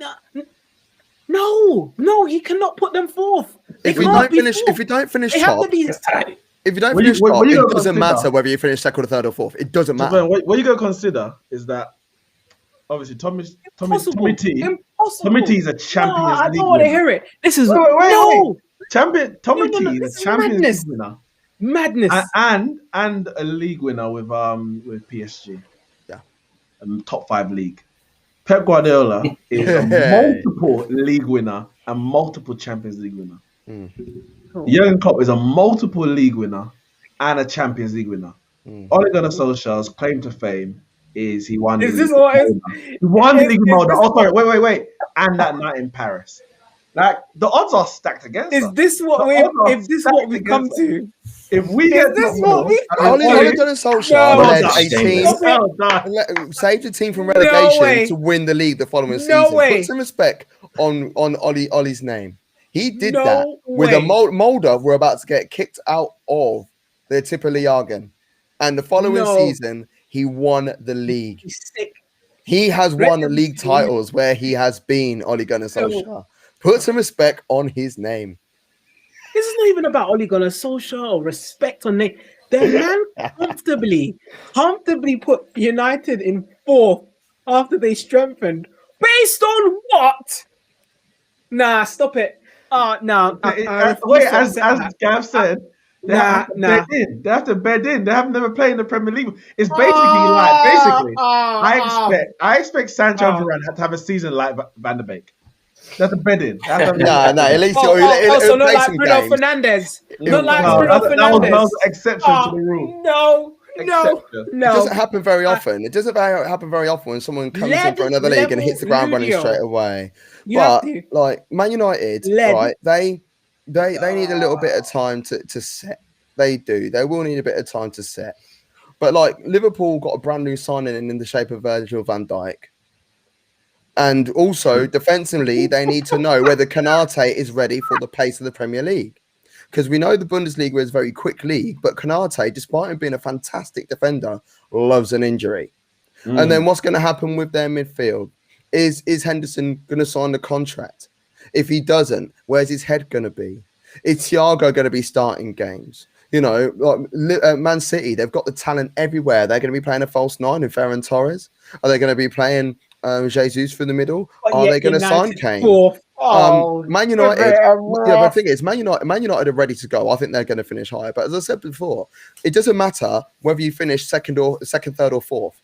no, you cannot put them fourth.
If you don't finish top, it doesn't matter whether you finish second or third or fourth. It doesn't matter.
So what you got to consider is that obviously Tommy T is a Champions League.
I don't want to hear it. This is
Tommy T is a Champions League winner.
Madness.
And a league winner with PSG.
Yeah.
Top 5 league. Pep Guardiola is a multiple league winner and multiple Champions League winner. Jurgen Klopp is a multiple league winner and a Champions League winner. Ole Gunnar Solskjaer's claim to fame is he won. He won the League of Molde. Oh, sorry, wait, and that night in Paris. Like the odds are stacked against us.
Is this what we've come to?
If we get this
Ole Gunnar Solskjaer saved the team from relegation to win the league the following season. Put some respect on Ollie's name. He did that with a Molde were about to get kicked out of the Tippeligaen, and the following season he won the league. He has won the league titles where he has been Ole Gunnar Solskjaer. Put some respect on his name.
This is not even about Ole Gunnar Solskjaer or respect on name. The man comfortably put United in fourth after they strengthened. Based on what? Nah, stop it. No.
As Gav said, they have to bed in. They have never played in the Premier League. It's basically I expect Sancho and Varane to have a season like Van der Beek. That's a bed in.
At least
so not like Bruno Fernandes. Not like Bruno Fernandes.
That was an exception to the rule.
No.
It doesn't happen very often. It doesn't happen very often when someone comes in for another league and hits the ground running straight away. But like Man United, right? They need a little bit of time to set. They do. They will need a bit of time to set. But like Liverpool got a brand new signing in the shape of Virgil van Dijk. And also, defensively, they need to know whether Konate is ready for the pace of the Premier League. Because we know the Bundesliga is a very quick league, but Konate, despite him being a fantastic defender, loves an injury. And then what's going to happen with their midfield? Is Henderson going to sign the contract? If he doesn't, where's his head going to be? Is Thiago going to be starting games? You know, like Man City, they've got the talent everywhere. They're going to be playing a false 9 in Ferran Torres. Are they going to be playing Jesus for the middle? Are they going to sign Kane? Man United. The thing is, Man United are ready to go. I think they're going to finish higher. But as I said before, it doesn't matter whether you finish second, third, or fourth.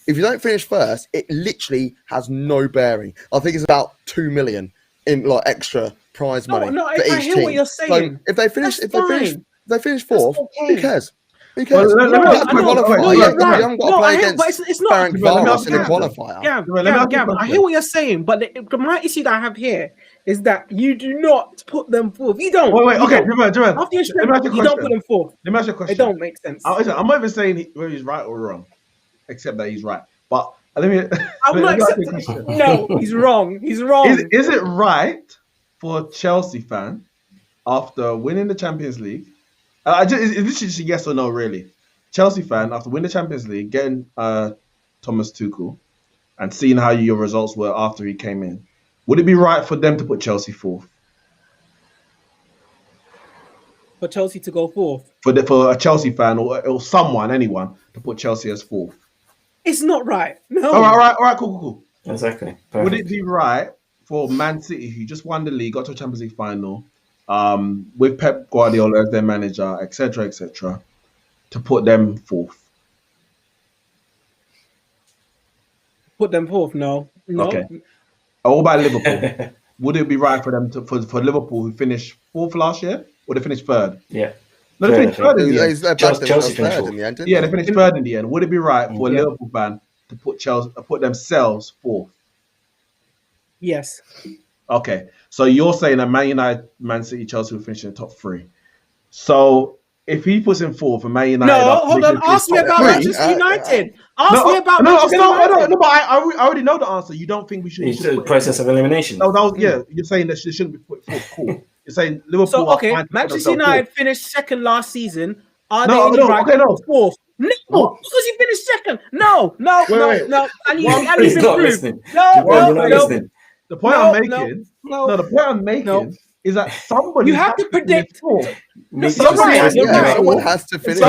If you don't finish first, it literally has no bearing. I think it's about 2 million in like extra prize money for each
I hear
team.
What you're saying.
So if they finish fourth, who cares? Because
you haven't got to
play against Ferenc Varos in a qualifier.
I hear what you're saying, but my issue that I have here is that you do not put them forth. You don't.
Okay,
Joanne. After you don't put them forth.
Let me ask you a question.
It don't make sense.
I'm not even saying whether he's right or wrong, except that he's right. But
I'm not accepting. No, he's wrong. He's wrong.
Is it right for a Chelsea fan after winning the Champions League? This is yes or no, really. Chelsea fan after winning the Champions League, getting Thomas Tuchel, and seeing how your results were after he came in, would it be right for them to put Chelsea fourth?
For Chelsea to go fourth?
For a Chelsea fan or anyone to put Chelsea as fourth?
It's not right. No.
All right, cool.
Exactly.
Perfect. Would it be right for Man City, who just won the league, got to a Champions League final, with Pep Guardiola as their manager, etc., to put them fourth?
Put them fourth? No.
Okay. What about Liverpool? Would it be right for them for Liverpool, who finished fourth last year, or they finished third?
Yeah.
No, they finished third in the end.
Chelsea finished third in the end.
Yeah, they finished third in the end. Would it be right for a Liverpool fan to put themselves fourth?
Yes.
Okay, so you're saying that Man United, Man City, Chelsea will finish in the top three. So if he puts in fourth for Man United,
hold on. Ask me about Manchester United. Ask me about Manchester United.
No, but I already know the answer. You don't think we should?
It's the process of elimination.
No, you're saying that she shouldn't be put fourth. Cool. You're saying Liverpool.
So okay, Manchester United finished second last season. Are they fourth? No, because he finished second. No. And you've been proved. No.
The point I'm making is that somebody
you have to predict.
You're right. Someone has to finish.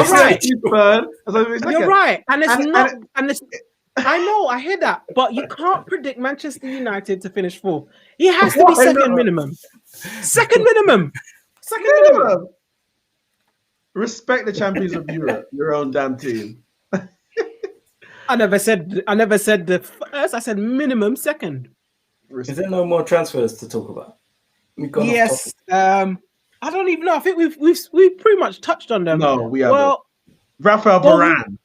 You're right, and it's not. I know, I hear that, but you can't predict Manchester United to finish fourth. He has to be second minimum. Second minimum.
Respect the champions of Europe, your own damn team.
I never said the first. I said minimum second.
Is there no more transfers to talk about?
Yes. I don't even know. I think we've pretty much touched on them.
No, we haven't. Rafael Varane.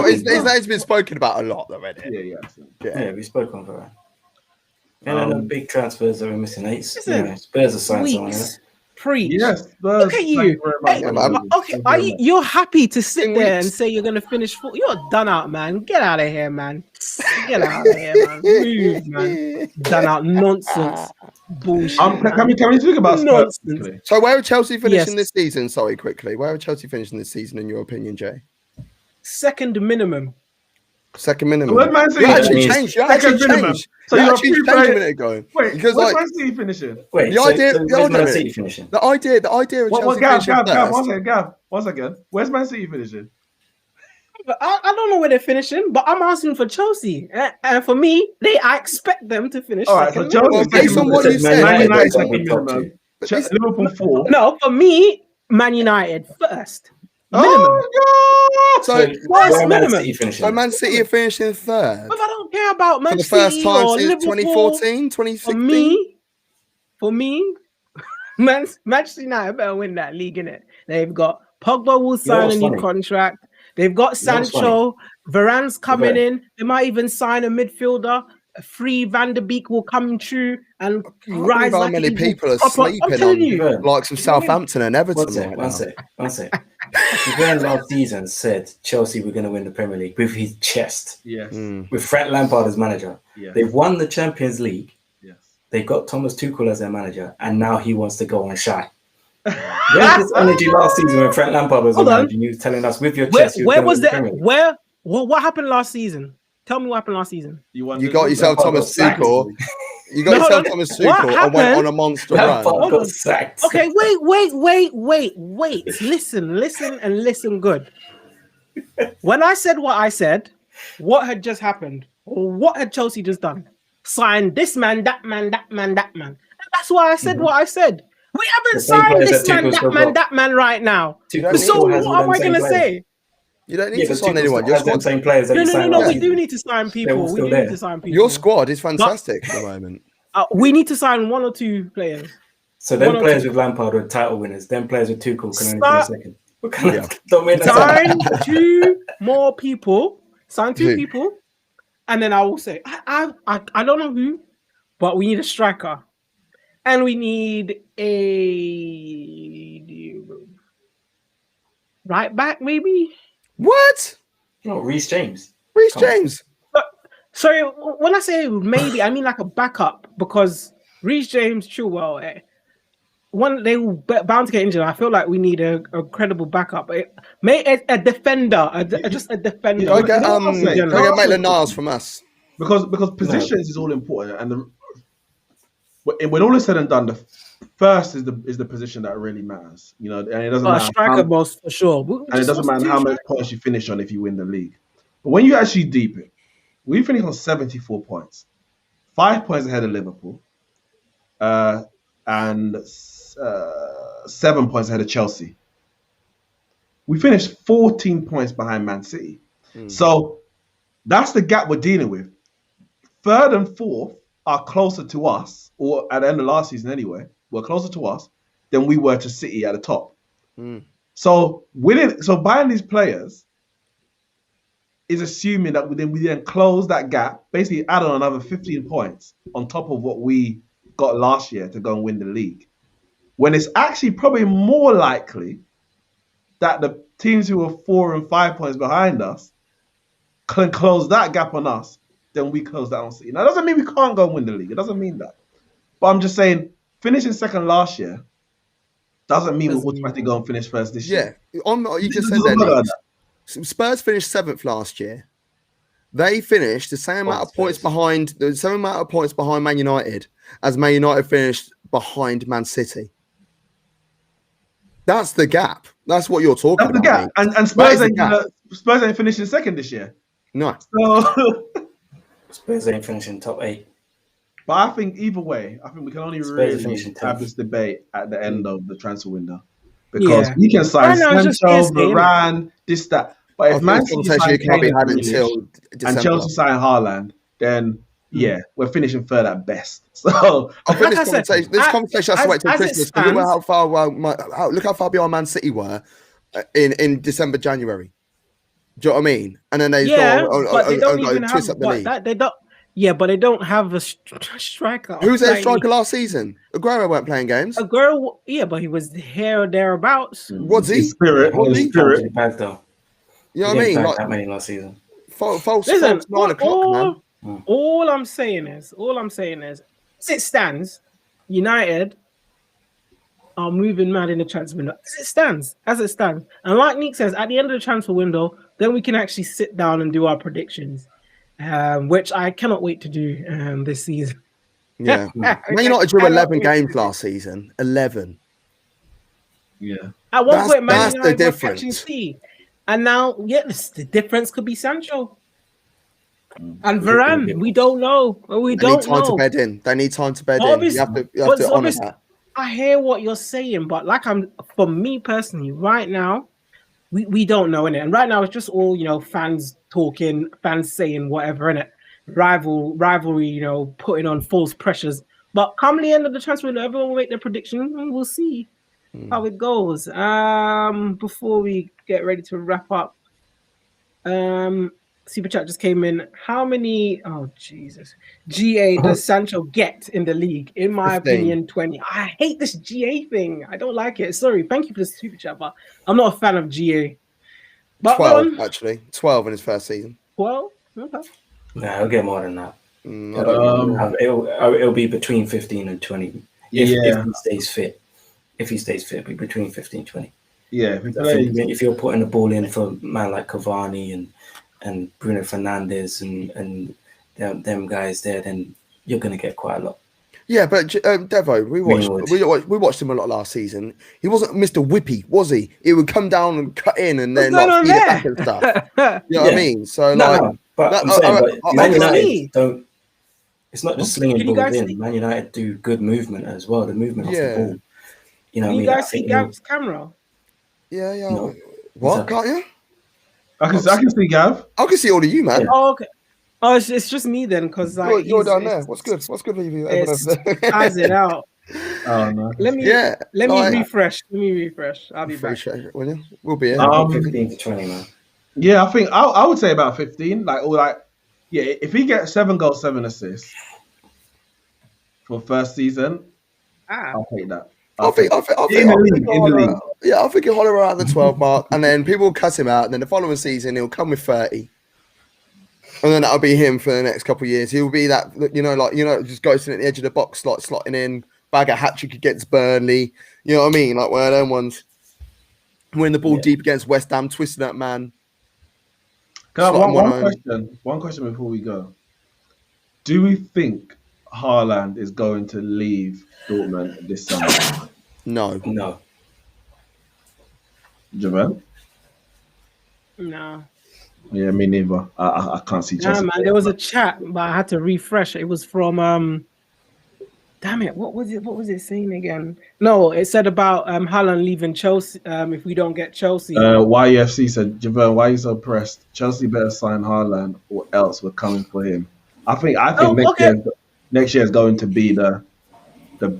His name's been spoken about a lot already.
Yeah, we spoke on Varane. And then the big transfers that we're missing. Spurs are signed someone else.
Preach.
Yes,
look at you. You're happy to sit there and say you're going to finish fourth? You're done out, man. Get out of here, man. Get out of here, man. Move, man. Done out nonsense. Bullshit.
Can we speak about Spurs?
So where are Chelsea finishing this season? Sorry, quickly. Where are Chelsea finishing this season, in your opinion, Jay?
Second minimum.
Second minimum.
Where's Man City?
You actually changed. So you actually changed a minute ago.
Wait, because where's Man City finishing?
Wait,
the idea of Chelsea finishing
Gav, one second. Where's Man City finishing?
I don't know where they're finishing, but I'm asking for Chelsea. And for me, I expect them to finish.
All right, so Chelsea,
based on what you said,
Man United second minimum. Liverpool fourth.
No, for me, Man United first. Minimum.
Oh,
so Man City are finishing third.
But I don't care about Man
City
for the first time
since 2014, 2016.
For me, Manchester United better win that league, innit? They've got Pogba will sign a new contract. They've got Sancho. Varane's coming in. They might even sign a midfielder. A free Van der Beek will come true and rise.
How many people are sleeping on like some Southampton and Everton?
One sec. When last season said Chelsea were going to win the Premier League with his chest, with Frank Lampard as manager, they won the Champions League. Yes, they got Thomas Tuchel as their manager, and now he wants to go and shine. Where's this energy last season when Frank Lampard was the manager? You telling us with your chest.
Where was that? What happened last season? Tell me what happened last season.
You got yourself Thomas Tuchel. You got yourself Thomas Tuchel and went on a monster run.
Got sacked.
Okay, wait. Listen, and listen good. When I said what I said, what had just happened? Or what had Chelsea just done? Signed this man, that man. And that's why I said what I said. We haven't signed this man, that man right now. So what am I going to say?
You don't need to sign anyone. Your squad,
same players.
No. We do need to sign people.
Your squad is fantastic at the moment.
We need to sign one or two players.
So them players with Lampard are title winners. Them players with Tuchel can only be second.
Sign two more people. Sign two people, and then I will say I don't know who, but we need a striker, and we need a right back maybe.
What?
No, Reece James.
Reece James.
Sorry, when I say maybe, I mean like a backup because Reece James, Chilwell, they will bound to get injured. I feel like we need a credible backup. A defender, just a defender.
Go get Maitland-Niles from us.
Because positions is all important, and when all is said and done, the first is the position that really matters. You know, and it doesn't matter.
Striker most for sure.
And it doesn't matter how much points you finish on if you win the league. But when you actually deep it, we finished on 74 points, 5 points ahead of Liverpool, and 7 points ahead of Chelsea. We finished 14 points behind Man City. So that's the gap we're dealing with. Third and fourth are closer to us, or at the end of last season anyway, were closer to us than we were to City at the top. So buying these players is assuming that we then close that gap, basically add on another 15 points on top of what we got last year to go and win the league. When it's actually probably more likely that the teams who are 4 and 5 points behind us can close that gap on us, then we close that on City. Now, that doesn't mean we can't go and win the league. It doesn't mean that. But I'm just saying, finishing second last year doesn't mean we'll automatically go and finish first this year.
Yeah, you just said that. Spurs finished 7th last year. They finished the same amount of points behind Man United as Man United finished behind Man City. That's the gap. That's what you're talking about.
That's the gap. And Spurs ain't finishing second this year.
No.
So
Spurs ain't finishing top 8.
But I think either way, we can only really have this debate at the end of the transfer window. Because we can sign Sancho, Varane, this, that. But if Man City can't be had until December, and Chelsea sign Haaland, then we're finishing third at best. So
I think this conversation has to wait till Christmas. Look how far behind Man City were in December, January. Do you know what I mean? And then they twist up the league.
They don't. Yeah, but they don't have a striker.
Who was their striker last season? Aguero weren't playing games.
Aguero, but he was here or thereabouts.
Was he?
Spirit.
You know what I mean?
Like that many last season.
False 9 o'clock, man.
All I'm saying is, as it stands, United are moving mad in the transfer window. As it stands. And like Neeks says, at the end of the transfer window, then we can actually sit down and do our predictions, which I cannot wait to do this season.
Yeah. Man United drew 11 games last season. 11.
Yeah.
At one point, Man United
the difference.
Was catching and now, the difference could be Sancho. And Varane, we don't know. They need
time to bed in. They need time to bed in. You have to honor that.
I hear what you're saying, but for me personally, right now, we don't know, innit? And right now, it's just all, fans talking, fans saying whatever, innit? Rivalry, putting on false pressures. But come the end of the transfer window, everyone will make their prediction, and we'll see how it goes. Before we get ready to wrap up, Super Chat just came in. How many? Oh Jesus! GA does Sancho get in the league? In my 15. Opinion, 20. I hate this GA thing. I don't like it. Sorry, thank you for the Super Chat, but I'm not a fan of GA. But
12 actually. 12 in his first season.
12. Okay.
No, he'll get more than that. It'll be between 15 and 20 if he stays fit. If he stays fit, it'll be between 15 and 20.
Yeah.
If you're putting the ball in for a man like Cavani and Bruno Fernandes and them guys there, then you're going to get quite a lot.
Yeah, but Devo, we watched him a lot last season. He wasn't Mr. Whippy, was he? He would come down and cut in and then feed it back and stuff. You know what I mean? So
but Man United don't. It's not just slinging balls in. Man United do good movement as well. The movement off the ball.
Can you guys see Gav's camera?
Yeah.
No.
What? Can't you?
I can see Gav.
I can see all of you, man.
Oh, okay. Oh, it's just me then, because
you're down there. What's good for you?
Has it out.
Oh no.
Let me refresh. I'll be back.
Will you? We'll be here.
15 to 20, man.
Yeah, I think I would say about 15. If he gets 7 goals, 7 assists for first season, I'll take that.
I think in the league. Yeah, I think he'll holler around the 12 mark, and then people will cut him out, and then the following season he'll come with 30. And then that'll be him for the next couple of years. He'll be that, just goes in at the edge of the box, like slotting in, bag a hat trick against Burnley. You know what I mean? Like one of them ones. Winning the ball deep against West Ham, twisting that man.
One question before we go. Do we think Haaland is going to leave Dortmund this summer?
No.
Javel?
No.
Yeah, me neither. I can't see Chelsea.
Man, there was a chat, but I had to refresh. It was from damn it, what was it saying again? No, it said about Haaland leaving Chelsea if we don't get Chelsea.
YFC said, Javel, why are you so pressed? Chelsea better sign Haaland or else we're coming for him. I think next year is going to be the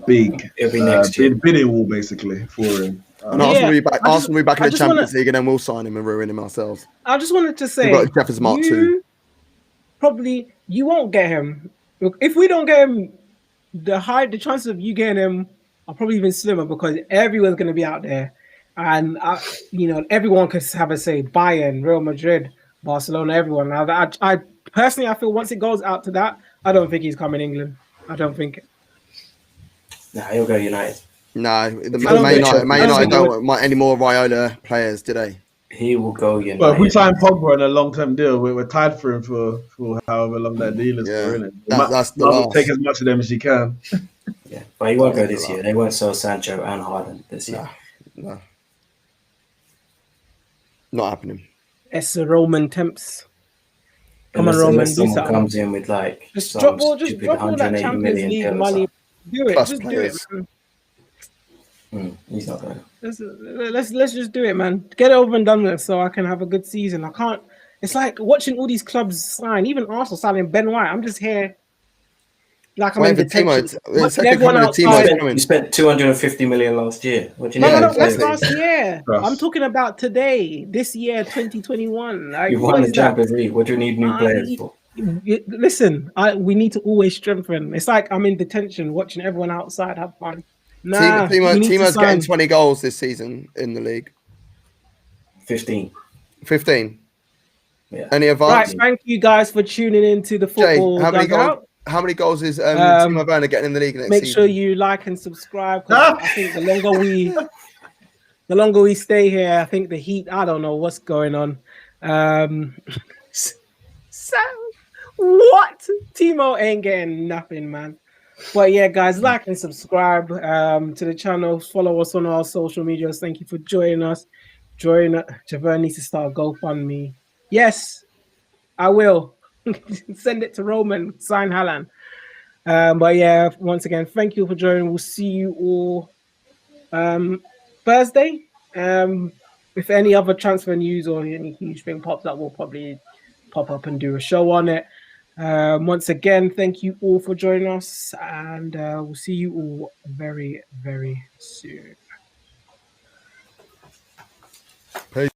big bidding war basically for him.
And Arsenal will be back in the Champions League, and then we'll sign him and ruin him ourselves.
I just wanted to say,
we've got Jeffers Mark II.
You won't get him. Look, if we don't get him, the chances of you getting him are probably even slimmer because everyone's going to be out there, and everyone could have a say. Bayern, Real Madrid, Barcelona, everyone. I personally, I feel once it goes out to that, I don't think he's coming England. I don't think.
Nah, he'll go United.
No, Man United don't want any more Raiola players, do they?
He will go United.
Well, if we sign Pogba on a long-term deal, we're tied for him for however long that deal is for, isn't it?
That's the last.
Take as much of them as you can.
Yeah, but he won't go this year. They won't sell Sancho and Haaland this year.
No. Not happening.
It's a Roman temps. Come on, Roman, do
someone
something.
comes in with like
just drop all that Champions League money. Do it. Just
players.
Do it, man.
He's not going.
Let's just do it, man. Get it over and done with, so I can have a good season. I can't. It's like watching all these clubs sign, even Arsenal signing Ben White. I'm just here, like I'm in detention.
You spent 250 million last year. What do you
No, that's last year. I'm talking about today, this year, 2021. Like,
you've won the Champions League. What do you need new players for?
Listen, we need to always strengthen. It's like I'm in detention, watching everyone outside have fun. Nah,
Timo's getting 20 goals this season in the league.
15.
Yeah. Any advance?
Right, thank you guys for tuning in to the Football Dugout.
How many goals is Timo Werner getting in the league next season?
Make sure you like and subscribe. I think the longer we stay here, I think the heat. I don't know what's going on. So what? Timo ain't getting nothing, man. But yeah, guys, like and subscribe to the channel. Follow us on our social medias. Thank you for joining us. Javer needs to start a GoFundMe. Yes, I will. Send it to Roman. Sign Haaland. But yeah, once again, thank you for joining. We'll see you all Thursday. If any other transfer news or any huge thing pops up, we'll probably pop up and do a show on it. Once again, thank you all for joining us, and we'll see you all very, very soon.
Peace.